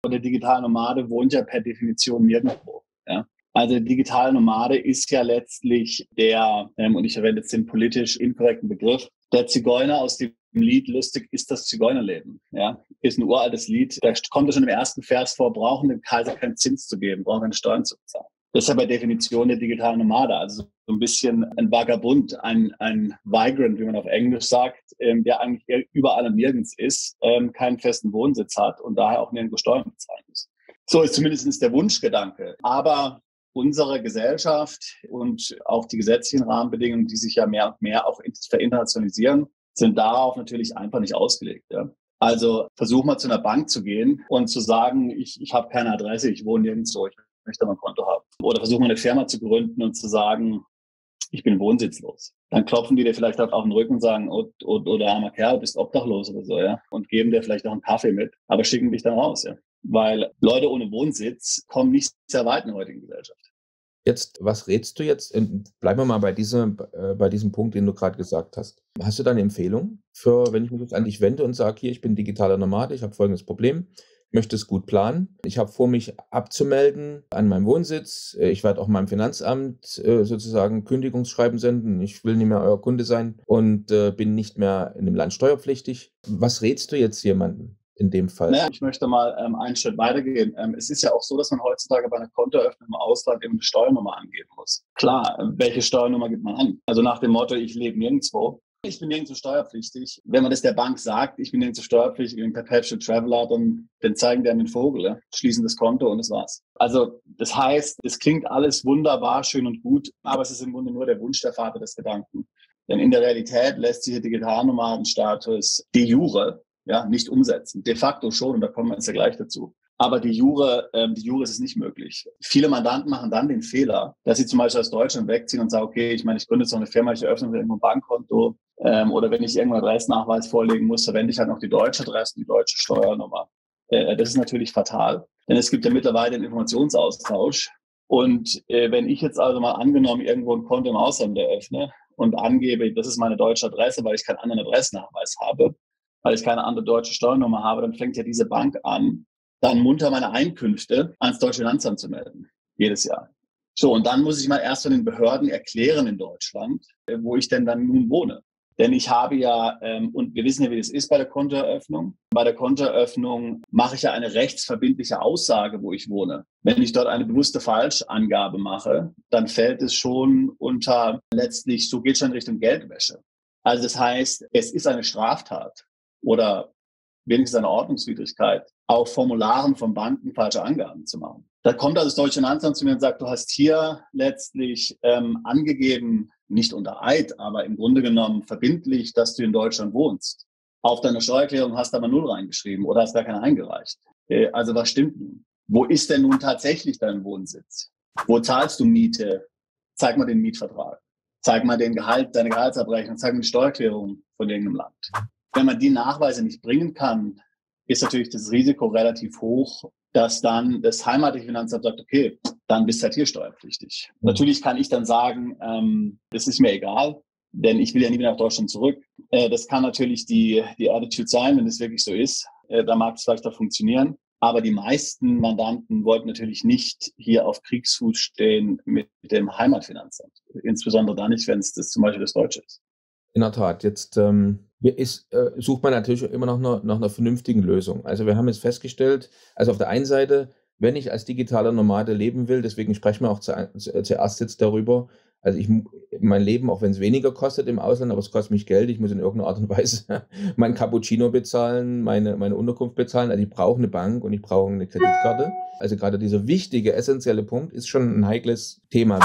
Aber der digitale Nomade wohnt ja per Definition nirgendwo. Ja? Also der digitale Nomade ist ja letztlich der, und ich verwende jetzt den politisch inkorrekten Begriff, der Zigeuner aus dem Lied Lustig ist das Zigeunerleben. Ja? Ist ein uraltes Lied. Da kommt es schon im ersten Vers vor, brauchen dem Kaiser keinen Zins zu geben, brauchen keine Steuern zu bezahlen. Das ist ja bei Definition der digitale Nomade, also so ein bisschen ein Vagabund, ein Vagrant, wie man auf Englisch sagt, der eigentlich überall und nirgends ist, keinen festen Wohnsitz hat und daher auch nirgendwo Steuern bezahlen muss. So ist zumindest der Wunschgedanke. Aber unsere Gesellschaft und auch die gesetzlichen Rahmenbedingungen, die sich ja mehr und mehr auch verinternationalisieren, sind darauf natürlich einfach nicht ausgelegt. Ja. Also versuch mal zu einer Bank zu gehen und zu sagen, ich habe keine Adresse, ich wohne nirgendwo, ich möchte mal ein Konto haben. Oder versuch mal eine Firma zu gründen und zu sagen, ich bin wohnsitzlos. Dann klopfen die dir vielleicht auf den Rücken und sagen, oder armer Kerl, bist obdachlos oder so, ja. Und geben dir vielleicht auch einen Kaffee mit, aber schicken dich dann raus, ja. Weil Leute ohne Wohnsitz kommen nicht sehr weit in der heutigen Gesellschaft. Jetzt, was rätst du jetzt? Bleiben wir mal bei diesem Punkt, den du gerade gesagt hast. Hast du da eine Empfehlung für, wenn ich mich jetzt an dich wende und sage, hier, ich bin digitaler Nomade, ich habe folgendes Problem, ich möchte es gut planen, ich habe vor, mich abzumelden an meinem Wohnsitz, ich werde auch meinem Finanzamt sozusagen Kündigungsschreiben senden, ich will nicht mehr euer Kunde sein und bin nicht mehr in dem Land steuerpflichtig. Was rätst du jetzt jemandem in dem Fall? Naja, ich möchte mal einen Schritt weitergehen. Es ist ja auch so, dass man heutzutage bei einer Kontoeröffnung im Ausland eben eine Steuernummer angeben muss. Klar, welche Steuernummer gibt man an? Also nach dem Motto, ich lebe nirgendwo. Ich bin nirgendwo steuerpflichtig. Wenn man das der Bank sagt, ich bin nirgendwo steuerpflichtig, ich bin Perpetual Traveler, dann zeigen die einem den Vogel, ja? Schließen das Konto und das war's. Also das heißt, es klingt alles wunderbar, schön und gut, aber es ist im Grunde nur der Wunsch der Vater des Gedanken. Denn in der Realität lässt sich der Digitalnomadenstatus de jure nicht umsetzen. De facto schon, und da kommen wir jetzt ja gleich dazu. Aber die Jure ist es nicht möglich. Viele Mandanten machen dann den Fehler, dass sie zum Beispiel aus Deutschland wegziehen und sagen, okay, ich gründe jetzt noch eine Firma, ich eröffne irgendwo ein Bankkonto, oder wenn ich irgendeinen Adressnachweis vorlegen muss, verwende ich halt noch die deutsche Adresse, die deutsche Steuernummer. Das ist natürlich fatal, denn es gibt ja mittlerweile einen Informationsaustausch. Und wenn ich jetzt also mal angenommen irgendwo ein Konto im Ausland eröffne und angebe, das ist meine deutsche Adresse, weil ich keinen anderen Adressnachweis habe, weil ich keine andere deutsche Steuernummer habe, dann fängt ja diese Bank an, dann munter meine Einkünfte ans deutsche Finanzamt zu melden, jedes Jahr. So, und dann muss ich mal erst von den Behörden erklären in Deutschland, wo ich denn dann nun wohne. Denn ich habe ja, und wir wissen ja, wie das ist bei der Kontoeröffnung. Bei der Kontoeröffnung mache ich ja eine rechtsverbindliche Aussage, wo ich wohne. Wenn ich dort eine bewusste Falschangabe mache, dann fällt es schon unter letztlich, so geht es schon in Richtung Geldwäsche. Also das heißt, es ist eine Straftat oder wenigstens eine Ordnungswidrigkeit, auf Formularen von Banken falsche Angaben zu machen. Da kommt also das deutsche Finanzamt zu mir und sagt, du hast hier letztlich angegeben, nicht unter Eid, aber im Grunde genommen verbindlich, dass du in Deutschland wohnst. Auf deiner Steuererklärung hast du aber 0 reingeschrieben oder hast gar keine eingereicht. Also was stimmt nun? Wo ist denn nun tatsächlich dein Wohnsitz? Wo zahlst du Miete? Zeig mal den Mietvertrag. Zeig mal den Gehalt, deine Gehaltsabrechnung, zeig mal die Steuererklärung von irgendeinem Land. Wenn man die Nachweise nicht bringen kann, ist natürlich das Risiko relativ hoch, dass dann das heimatliche Finanzamt sagt, okay, dann bist du halt hier steuerpflichtig. Natürlich kann ich dann sagen, das ist mir egal, denn ich will ja nie wieder nach Deutschland zurück. Das kann natürlich die Attitude sein, wenn es wirklich so ist. Da mag es vielleicht auch funktionieren. Aber die meisten Mandanten wollten natürlich nicht hier auf Kriegsfuß stehen mit dem Heimatfinanzamt. Insbesondere dann nicht, wenn es das zum Beispiel das Deutsche ist. In der Tat, jetzt sucht man natürlich immer noch nach einer vernünftigen Lösung. Also wir haben jetzt festgestellt, also auf der einen Seite, wenn ich als digitaler Nomade leben will, deswegen sprechen wir auch zuerst jetzt darüber, also mein Leben, auch wenn es weniger kostet im Ausland, aber es kostet mich Geld, ich muss in irgendeiner Art und Weise meinen Cappuccino bezahlen, meine Unterkunft bezahlen, also ich brauche eine Bank und ich brauche eine Kreditkarte. Also gerade dieser wichtige, essentielle Punkt ist schon ein heikles Thema.